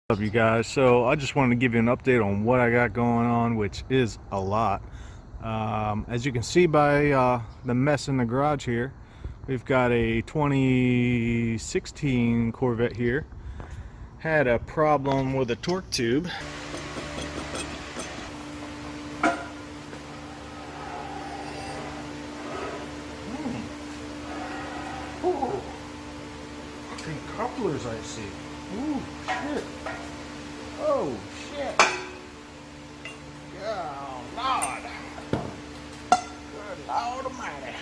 What's up, you guys? So I just wanted to give you an update on what I got going on, which is a lot. As you can see by the mess in the garage here, we've got a 2016 Corvette here. Had a problem with a torque tube. Oh, fucking couplers I see. Ooh, shit. Oh, shit. Oh, Lord. Good Lord Almighty.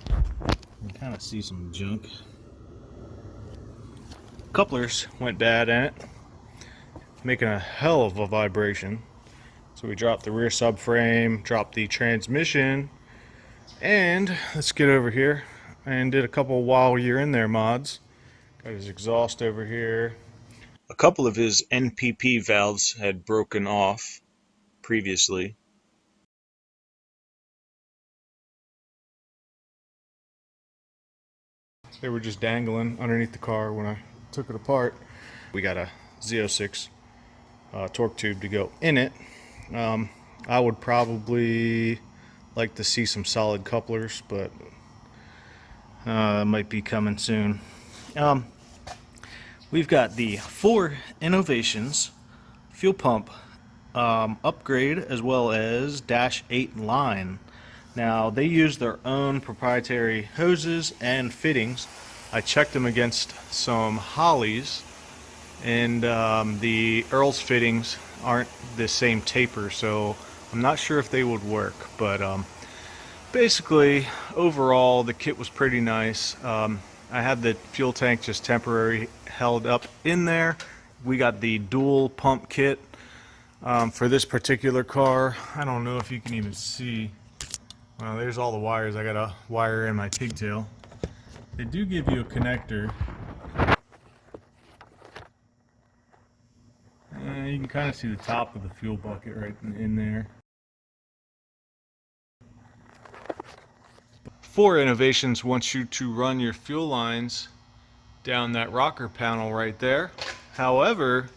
You can kind of see some junk. Couplers went bad in it, making a hell of a vibration. So we dropped the rear subframe, dropped the transmission, and let's get over here and did a couple while you're in there mods. Got his exhaust over here. A couple of his NPP valves had broken off previously. They were just dangling underneath the car when I took it apart. We got a Z06 torque tube to go in it. I would probably like to see some solid couplers, but that might be coming soon. We've got the Fore Innovations fuel pump upgrade, as well as Dash 8 line. Now, they use their own proprietary hoses and fittings. I checked them against some Mahles, and the Earl's fittings aren't the same taper, so I'm not sure if they would work. But basically, overall, the kit was pretty nice. I had the fuel tank just temporarily held up in there. We got the dual pump kit for this particular car. I don't know if you can even see. Well, there's all the wires. I got a wire in my pigtail. They do give you a connector. You can kind of see the top of the fuel bucket right in there. Fore Innovations wants you to run your fuel lines down that rocker panel right there. However,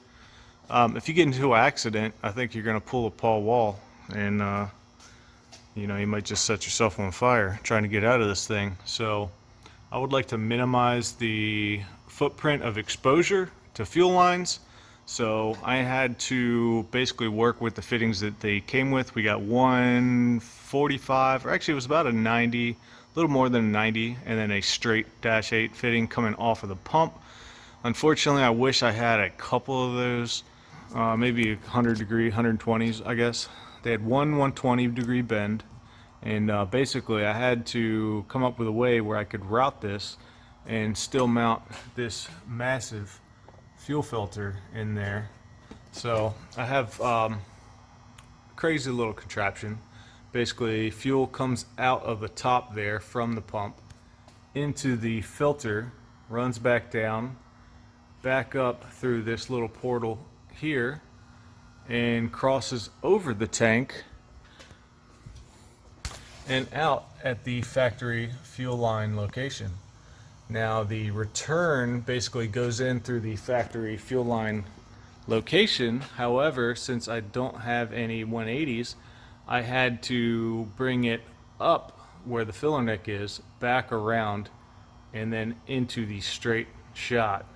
if you get into an accident, I think you're going to pull a Paul wall, and you know, you might just set yourself on fire trying to get out of this thing. So I would like to minimize the footprint of exposure to fuel lines. So I had to basically work with the fittings that they came with. We got 145, or actually it was about a 90, a little more than a 90, and then a straight Dash 8 fitting coming off of the pump. Unfortunately, I wish I had a couple of those, maybe 100-degree, 120s, I guess. They had one 120-degree bend, and basically I had to come up with a way where I could route this and still mount this massive fuel filter in there. So I have crazy little contraption. Basically, fuel comes out of the top there from the pump into the filter, runs back down, back up through this little portal here, and crosses over the tank and out at the factory fuel line location. Now, the return basically goes in through the factory fuel line location. However, since I don't have any 180s, I had to bring it up where the filler neck is, back around, and then into the straight shot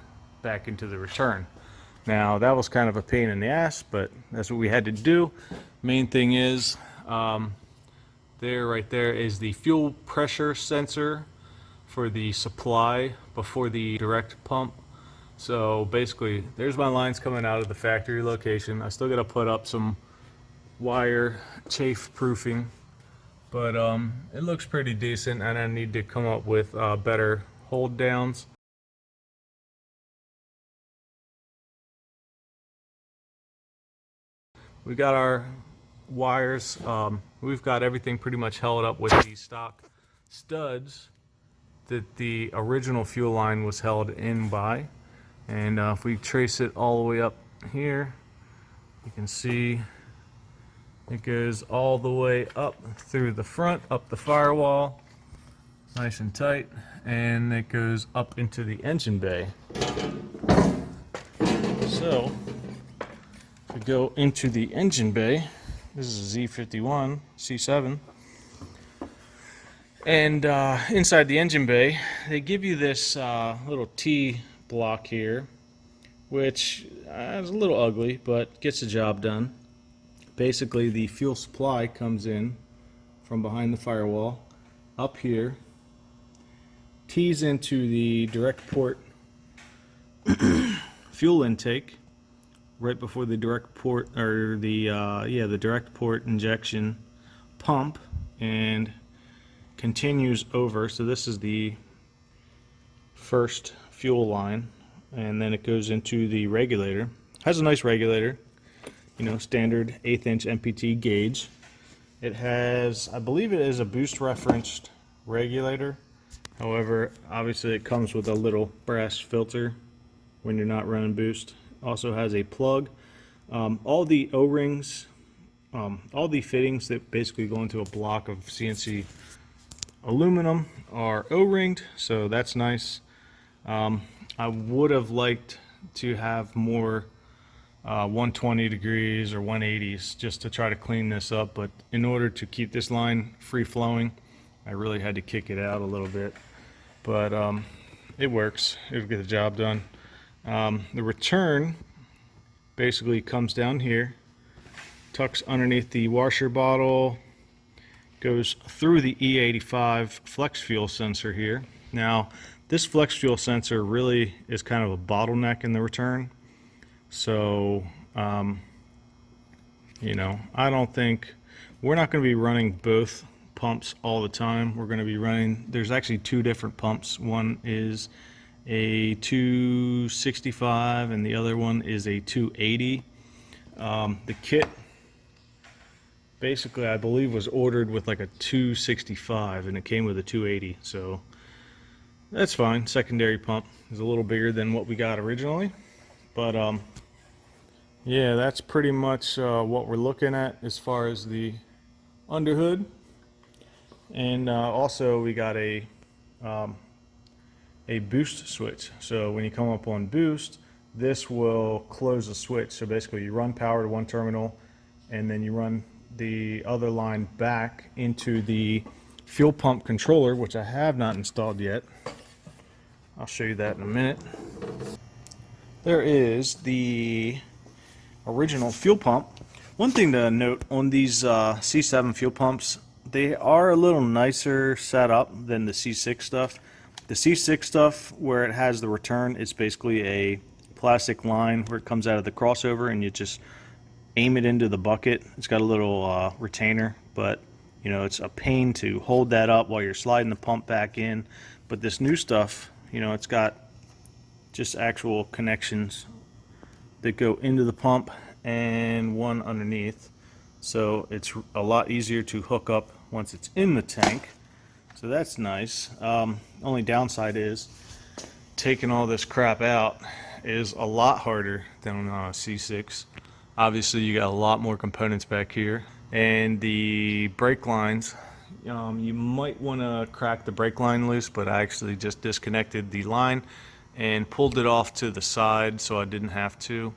back into the return. Now, that was kind of a pain in the ass, but that's what we had to do. Main thing is, right there is the fuel pressure sensor for the supply before the direct pump. So basically, there's my lines coming out of the factory location. I still got to put up some wire chafe proofing, but it looks pretty decent, and I need to come up with better hold downs. We got our wires, we've got everything pretty much held up with the stock studs that the original fuel line was held in by. And if we trace it all the way up here, you can see it goes all the way up through the front, up the firewall, nice and tight, and it goes up into the engine bay. So we go into the engine bay. This is a Z51 C7. And inside the engine bay, they give you this little T block here, which is a little ugly, but gets the job done. Basically, the fuel supply comes in from behind the firewall, up here, tees into the direct port fuel intake, right before the direct port, or the direct port injection pump, and continues over. So this is the first fuel line, and then it goes into the regulator. Has a nice regulator, you know, standard 1/8 inch MPT gauge. It has, I believe it is a boost referenced regulator. However, obviously it comes with a little brass filter when you're not running boost. Also has a plug. All the O-rings, all the fittings that basically go into a block of CNC aluminum are O-ringed, so that's nice. I would have liked to have more 120 degrees or 180s just to try to clean this up, but in order to keep this line free flowing, I really had to kick it out a little bit. But it works. It'll get the job done. The return basically comes down here, tucks underneath the washer bottle, goes through the E85 flex fuel sensor here. Now, this flex fuel sensor really is kind of a bottleneck in the return. So, you know, I don't think, we're not going to be running both pumps all the time. We're going to be running, there's actually two different pumps. One is a 265 and the other one is a 280. The kit basically, I believe, was ordered with like a 265 and it came with a 280, so that's fine. Secondary pump is a little bigger than what we got originally, but yeah, that's pretty much what we're looking at as far as the underhood. And also we got a boost switch, so when you come up on boost, this will close the switch. So basically you run power to one terminal and then you run the other line back into the fuel pump controller, which I have not installed yet. I'll show you that in a minute. There is the original fuel pump. One thing to note on these C7 fuel pumps, they are a little nicer set up than the C6 stuff. The C6 stuff, where it has the return, it's basically a plastic line where it comes out of the crossover and you just aim it into the bucket. It's got a little retainer, but you know, it's a pain to hold that up while you're sliding the pump back in. But this new stuff, you know, it's got just actual connections that go into the pump and one underneath, so it's a lot easier to hook up once it's in the tank, so that's nice. Only downside is taking all this crap out is a lot harder than on a C6. Obviously you got a lot more components back here, and the brake lines, you might want to crack the brake line loose, but I actually just disconnected the line and pulled it off to the side so I didn't have to.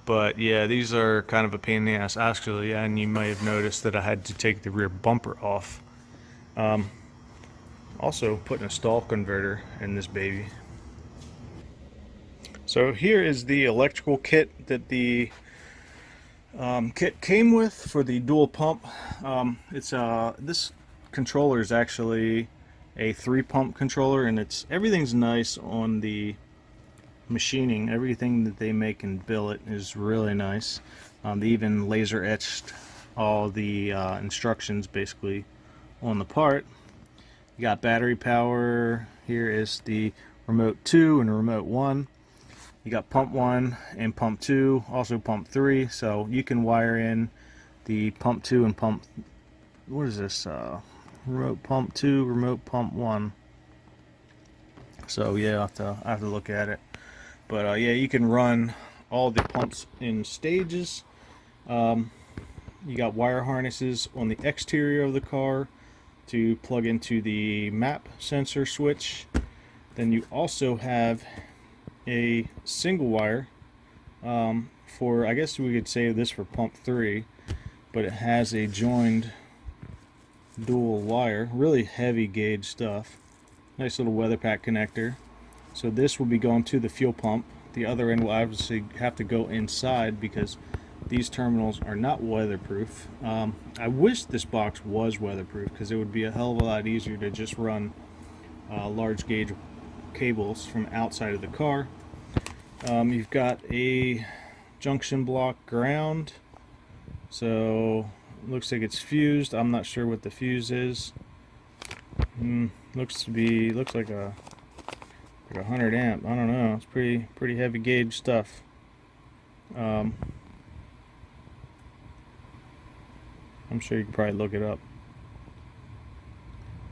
But yeah, these are kind of a pain in the ass actually, and you may have noticed that I had to take the rear bumper off. Also putting a stall converter in this baby. So here is the electrical kit that the kit came with for the dual pump. This controller is actually a 3-pump controller, and everything's nice on the machining. Everything that they make in billet is really nice. They even laser etched all the instructions basically on the part. You got battery power. Here is the remote 2 and remote 1. You got pump 1 and pump 2, also pump 3, so you can wire in the pump 2 and pump, what is this, remote pump 2, remote pump 1. So yeah, I have to look at it. But yeah, you can run all the pumps in stages. You got wire harnesses on the exterior of the car to plug into the map sensor switch. Then you also have a single wire for, I guess we could say this for pump 3, but it has a joined dual wire, really heavy gauge stuff. Nice little weather pack connector. So this will be going to the fuel pump. The other end will obviously have to go inside because these terminals are not weatherproof. I wish this box was weatherproof because it would be a hell of a lot easier to just run large gauge cables from outside of the car. You've got a junction block ground, so looks like it's fused. I'm not sure what the fuse is. Looks like a 100 amp. I don't know. It's pretty heavy gauge stuff. I'm sure you can probably look it up.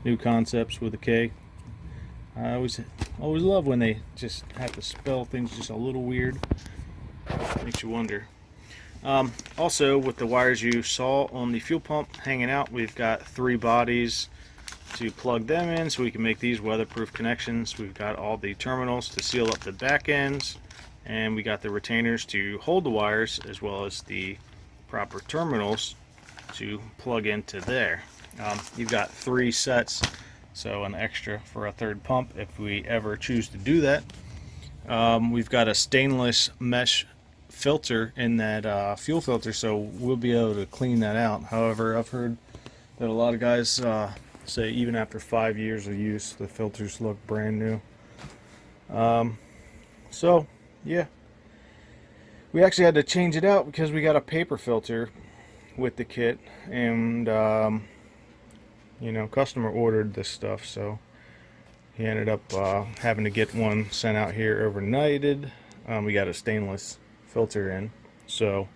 New Concepts with a K. I always love when they just have to spell things just a little weird. Makes you wonder. Also, with the wires you saw on the fuel pump hanging out, we've got 3 bodies to plug them in so we can make these weatherproof connections. We've got all the terminals to seal up the back ends, and we got the retainers to hold the wires, as well as the proper terminals to plug into there. You've got 3 sets, so an extra for a 3rd pump if we ever choose to do that. We've got a stainless mesh filter in that fuel filter, so we'll be able to clean that out. However, I've heard that a lot of guys say even after 5 years of use, the filters look brand new. So yeah, we actually had to change it out because we got a paper filter with the kit, and you know, customer ordered this stuff, so he ended up having to get one sent out here overnighted. We got a stainless filter in, so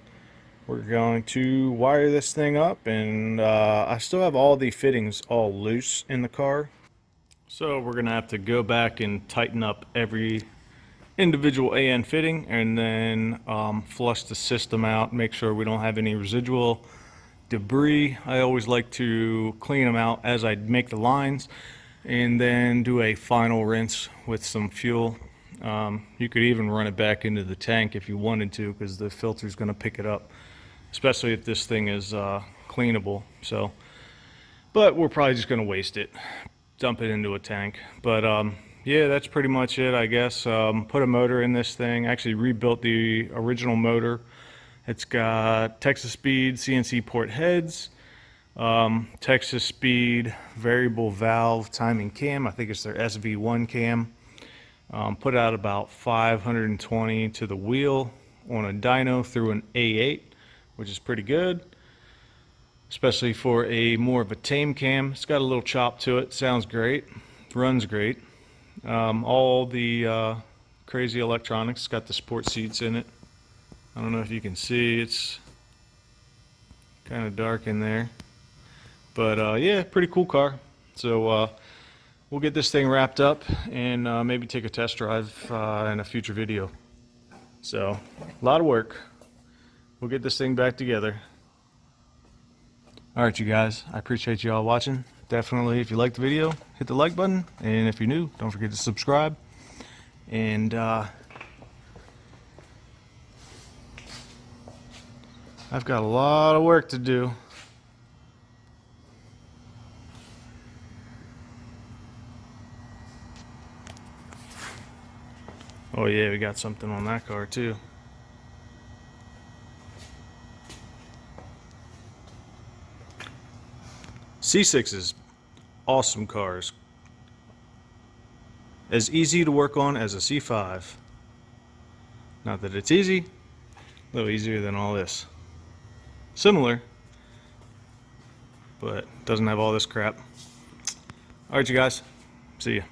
we're going to wire this thing up, and I still have all the fittings all loose in the car, so we're gonna have to go back and tighten up every individual AN fitting, and then flush the system out, make sure we don't have any residual debris. I always like to clean them out as I make the lines, and then do a final rinse with some fuel. You could even run it back into the tank if you wanted to, because the filter is going to pick it up, especially if this thing is cleanable. So, but we're probably just going to waste it, dump it into a tank. But yeah, that's pretty much it, I guess. Put a motor in this thing. Actually rebuilt the original motor. It's got Texas Speed CNC port heads, Texas Speed variable valve timing cam. I think it's their SV1 cam. Put out about 520 to the wheel on a dyno through an A8, which is pretty good, especially for a more of a tame cam. It's got a little chop to it. Sounds great. Runs great. All the crazy electronics. Got the sport seats in it. I don't know if you can see, it's kind of dark in there, but yeah, pretty cool car. So we'll get this thing wrapped up and maybe take a test drive in a future video. So a lot of work. We'll get this thing back together. Alright, you guys, I appreciate you all watching. Definitely, if you liked the video, hit the like button, and if you're new, don't forget to subscribe. And I've got a lot of work to do. Oh yeah, we got something on that car too. C6s, awesome cars. As easy to work on as a C5. Not that it's easy, a little easier than all this. Similar, but doesn't have all this crap. Alright, you guys, see ya.